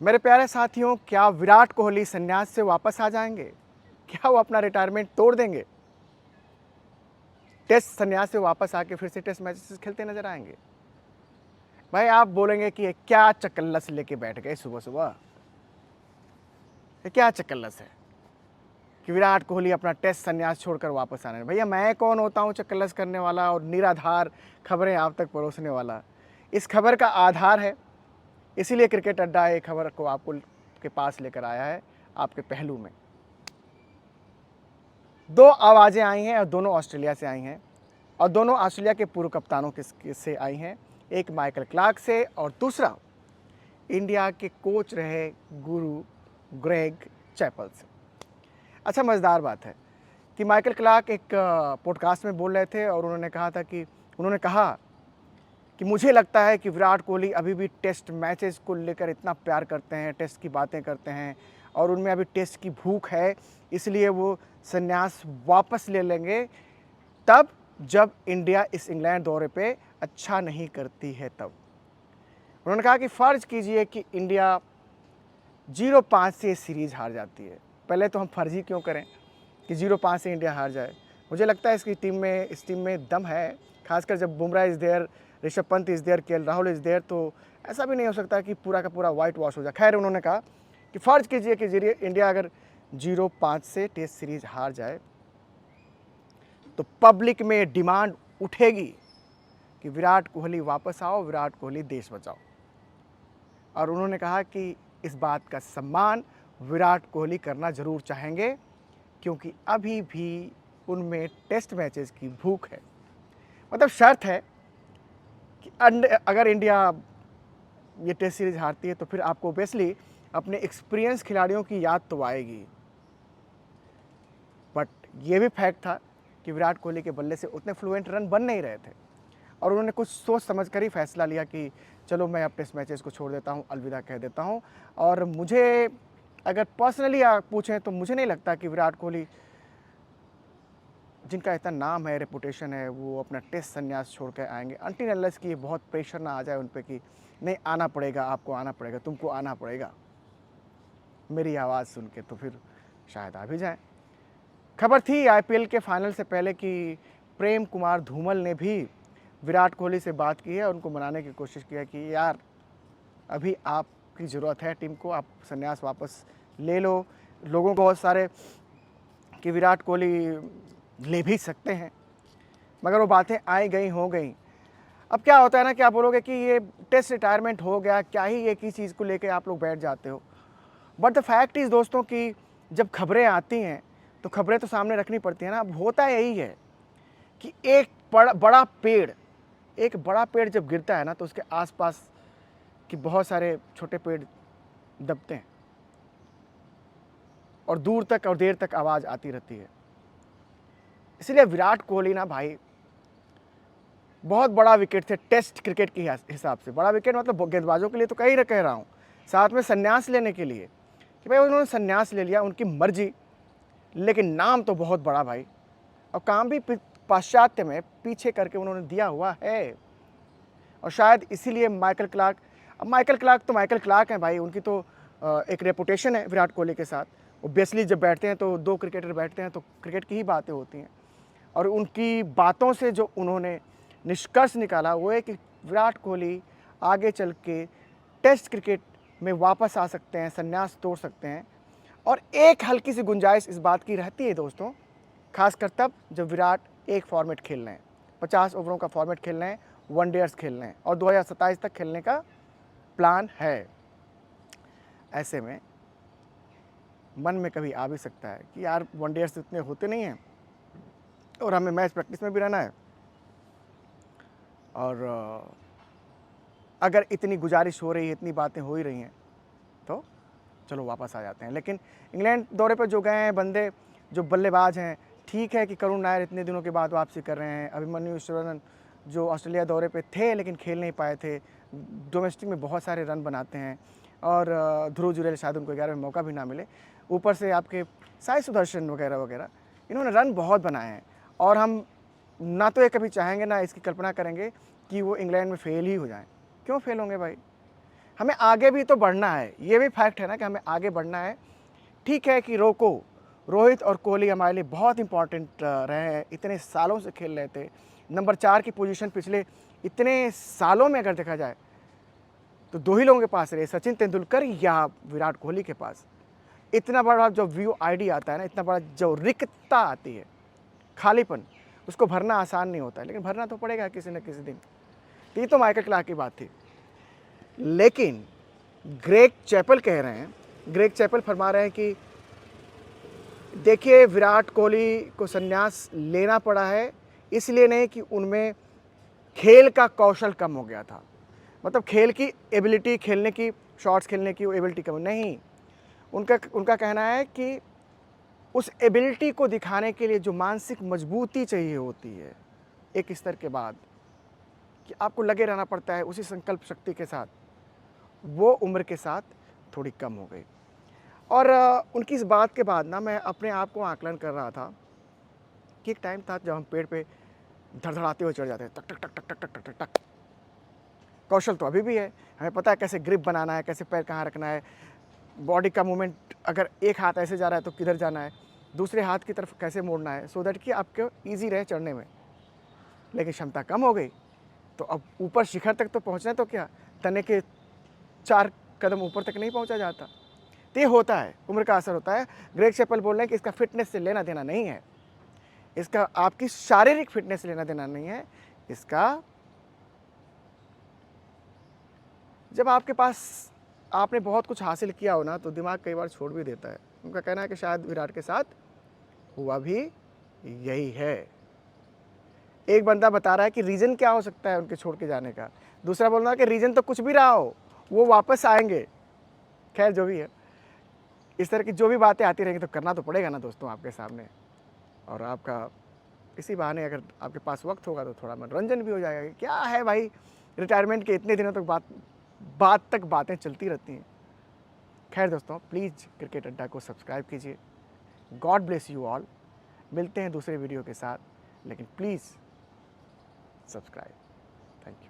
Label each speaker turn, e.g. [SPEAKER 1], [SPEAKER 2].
[SPEAKER 1] मेरे प्यारे साथियों, क्या विराट कोहली संन्यास से वापस आ जाएंगे? क्या वो अपना रिटायरमेंट तोड़ देंगे? टेस्ट संन्यास से वापस आके फिर से टेस्ट मैचेस खेलते नजर आएंगे? भाई आप बोलेंगे कि ये क्या चकल्लस लेके बैठ गए सुबह सुबह। ये क्या चकल्लस है कि विराट कोहली अपना टेस्ट संन्यास छोड़कर वापस आने? भैया मैं कौन होता हूँ चकल्लस करने वाला और निराधार खबरें आप तक परोसने वाला? इस खबर का आधार है, इसीलिए क्रिकेट अड्डा ये खबर को आपको के पास लेकर आया है, आपके पहलू में। दो आवाज़ें आई हैं और दोनों ऑस्ट्रेलिया से आई हैं, और दोनों ऑस्ट्रेलिया के पूर्व कप्तानों से आई हैं। एक माइकल क्लार्क से और दूसरा इंडिया के कोच रहे गुरु ग्रेग चैपल से। अच्छा, मज़ेदार बात है कि माइकल क्लार्क एक पॉडकास्ट में बोल रहे थे और उन्होंने कहा कि मुझे लगता है कि विराट कोहली अभी भी टेस्ट मैचेस को लेकर इतना प्यार करते हैं, टेस्ट की बातें करते हैं और उनमें अभी टेस्ट की भूख है, इसलिए वो संन्यास वापस ले लेंगे तब जब इंडिया इस इंग्लैंड दौरे पे अच्छा नहीं करती है तब। उन्होंने कहा कि फ़र्ज़ कीजिए कि इंडिया 0-5 से सीरीज़ हार जाती है, पहले तो हम फर्जी क्यों करें कि 0-5 से इंडिया हार जाए। मुझे लगता है इस टीम में दम है, खासकर जब Bumrah is there, Rishabh Pant is there, KL Rahul is there, तो ऐसा भी नहीं हो सकता कि पूरा का पूरा वाइट वॉश हो जाए। खैर, उन्होंने कहा कि फ़र्ज़ कीजिए कि इंडिया अगर 0-5 से टेस्ट सीरीज़ हार जाए तो पब्लिक में डिमांड उठेगी कि विराट कोहली वापस आओ, विराट कोहली देश बचाओ। और उन्होंने कहा कि इस बात का सम्मान विराट कोहली करना ज़रूर चाहेंगे क्योंकि अभी भी उनमें टेस्ट मैचेस की भूख है। मतलब शर्त है कि अगर इंडिया ये टेस्ट सीरीज हारती है तो फिर आपको ओबियसली अपने एक्सपीरियंस खिलाड़ियों की याद तो आएगी, बट ये भी फैक्ट था कि विराट कोहली के बल्ले से उतने फ्लुएंट रन बन नहीं रहे थे और उन्होंने कुछ सोच समझ कर ही फैसला लिया कि चलो मैं अब टेस्ट मैचेस को छोड़ देता हूँ, अलविदा कह देता हूँ। और मुझे अगर पर्सनली आप पूछें तो मुझे नहीं लगता कि विराट कोहली, जिनका इतना नाम है, रेपुटेशन है, वो अपना टेस्ट संन्यास छोड़ कर आएंगे अनटिल अनलेस कि बहुत प्रेशर ना आ जाए उन पर कि नहीं आना पड़ेगा, आपको आना पड़ेगा, तुमको आना पड़ेगा मेरी आवाज़ सुन के, तो फिर शायद आ भी जाए। खबर थी आईपीएल के फाइनल से पहले कि प्रेम कुमार धूमल ने भी विराट कोहली से बात की है और उनको मनाने की कोशिश की है कि यार अभी आपकी ज़रूरत है टीम को, आप संन्यास वापस ले लो। लोगों को बहुत सारे कि विराट कोहली ले भी सकते हैं, मगर वो बातें आई गई हो गई। अब क्या होता है ना कि आप बोलोगे कि ये टेस्ट रिटायरमेंट हो गया, क्या ही एक ही चीज़ को लेके आप लोग बैठ जाते हो। बट द फैक्ट इज़ दोस्तों कि जब खबरें आती हैं तो खबरें तो सामने रखनी पड़ती है ना। अब होता यही है कि एक बड़ा पेड़ जब गिरता है ना तो उसके आसपास के बहुत सारे छोटे पेड़ दबते हैं और दूर तक और देर तक आवाज़ आती रहती है। इसलिए विराट कोहली ना भाई बहुत बड़ा विकेट थे टेस्ट क्रिकेट के हिसाब से। बड़ा विकेट मतलब गेंदबाजों के लिए तो कह रहा हूँ, साथ में संन्यास लेने के लिए कि भाई उन्होंने संन्यास ले लिया, उनकी मर्जी, लेकिन नाम तो बहुत बड़ा भाई, और काम भी पाश्चात्य में पीछे करके उन्होंने दिया हुआ है। और शायद इसीलिए माइकल क्लार्क तो माइकल क्लार्क हैं भाई, उनकी तो एक रेपुटेशन है विराट कोहली के साथ। ओबियसली जब बैठते हैं तो दो क्रिकेटर बैठते हैं तो क्रिकेट की ही बातें होती हैं, और उनकी बातों से जो उन्होंने निष्कर्ष निकाला वो है कि विराट कोहली आगे चल के टेस्ट क्रिकेट में वापस आ सकते हैं, संन्यास तोड़ सकते हैं। और एक हल्की सी गुंजाइश इस बात की रहती है दोस्तों, खासकर तब जब विराट एक फॉर्मेट खेल रहे हैं, 50 ओवरों का फॉर्मेट खेल रहे हैं, वनडेयर्स खेल रहे हैं और 2027 तक खेलने का प्लान है। ऐसे में मन में कभी आ भी सकता है कि यार वनडेयर्स इतने होते नहीं हैं और हमें मैच प्रैक्टिस में भी रहना है, और अगर इतनी गुजारिश हो रही है, इतनी बातें हो ही रही हैं, तो चलो वापस आ जाते हैं। लेकिन इंग्लैंड दौरे पर जो गए हैं बंदे, जो बल्लेबाज हैं, ठीक है कि करुण नायर इतने दिनों के बाद वापसी कर रहे हैं, अभिमन्यु ईश्वरन जो ऑस्ट्रेलिया दौरे पे थे लेकिन खेल नहीं पाए थे, डोमेस्टिक में बहुत सारे रन बनाते हैं, और ध्रुव जुरेल शायद उनको 11 में मौका भी ना मिले, ऊपर से आपके साई सुदर्शन वगैरह वगैरह, इन्होंने रन बहुत बनाए हैं। और हम ना तो ये कभी चाहेंगे ना इसकी कल्पना करेंगे कि वो इंग्लैंड में फेल ही हो जाएं। क्यों फेल होंगे भाई? हमें आगे भी तो बढ़ना है, ये भी फैक्ट है ना कि हमें आगे बढ़ना है। ठीक है कि रोहित और कोहली हमारे लिए बहुत इंपॉर्टेंट रहे हैं, इतने सालों से खेल रहे थे। नंबर 4 की पोजीशन पिछले इतने सालों में अगर देखा जाए तो दो ही लोगों के पास रहे, सचिन तेंदुलकर या विराट कोहली के पास। इतना बड़ा जो व्यू आईडी आता है ना, इतना बड़ा जो रिक्तता आती है, खालीपन, उसको भरना आसान नहीं होता है, लेकिन भरना तो पड़ेगा किसी न किसी दिन। ये तो माइकल क्लार्क की बात थी। लेकिन ग्रेग चैपल कह रहे हैं, ग्रेग चैपल फरमा रहे हैं कि देखिए विराट कोहली को संन्यास लेना पड़ा है, इसलिए नहीं कि उनमें खेल का कौशल कम हो गया था, मतलब खेल की एबिलिटी, खेलने की, शॉट्स खेलने की एबिलिटी कम नहीं। उनका कहना है कि उस एबिलिटी को दिखाने के लिए जो मानसिक मजबूती चाहिए होती है एक स्तर के बाद, कि आपको लगे रहना पड़ता है उसी संकल्प शक्ति के साथ, वो उम्र के साथ थोड़ी कम हो गई। और उनकी इस बात के बाद ना मैं अपने आप को आकलन कर रहा था कि एक टाइम था जब हम पेड़ पे धड़धड़ाते हुए चढ़ जाते हैं, टक टक टक टक टक टक टक टक। कौशल तो अभी भी है, हमें पता है कैसे ग्रिप बनाना है, कैसे पैर कहाँ रखना है, बॉडी का मूवमेंट, अगर एक हाथ ऐसे जा रहा है तो किधर जाना है, दूसरे हाथ की तरफ कैसे मोड़ना है, सो दैट कि आपको ईजी रहे चढ़ने में। लेकिन क्षमता कम हो गई तो अब ऊपर शिखर तक तो पहुँचना है, तो क्या तने के 4 कदम ऊपर तक नहीं पहुँचा जाता। तो ये होता है, उम्र का असर होता है। ग्रेग चैपल बोल रहे हैं कि इसका फिटनेस से लेना देना नहीं है, इसका आपकी शारीरिक फिटनेस से लेना देना नहीं है, इसका जब आपके पास आपने बहुत कुछ हासिल किया हो ना तो दिमाग कई बार छोड़ भी देता है। उनका कहना है कि शायद विराट के साथ हुआ भी यही है। एक बंदा बता रहा है कि रीज़न क्या हो सकता है उनके छोड़ के जाने का, दूसरा बोल रहा है कि रीज़न तो कुछ भी रहा हो, वो वापस आएंगे। खैर जो भी है, इस तरह की जो भी बातें आती रहेंगी तो करना तो पड़ेगा ना दोस्तों आपके सामने। और आपका इसी बहाने अगर आपके पास वक्त होगा तो थोड़ा मनोरंजन भी हो जाएगा कि क्या है भाई, रिटायरमेंट के इतने दिनों तक बातें चलती रहती हैं। खैर दोस्तों, प्लीज़ क्रिकेट अड्डा को सब्सक्राइब कीजिए। God bless you all. मिलते हैं दूसरे वीडियो के साथ, लेकिन प्लीज़ सब्सक्राइब। Thank you.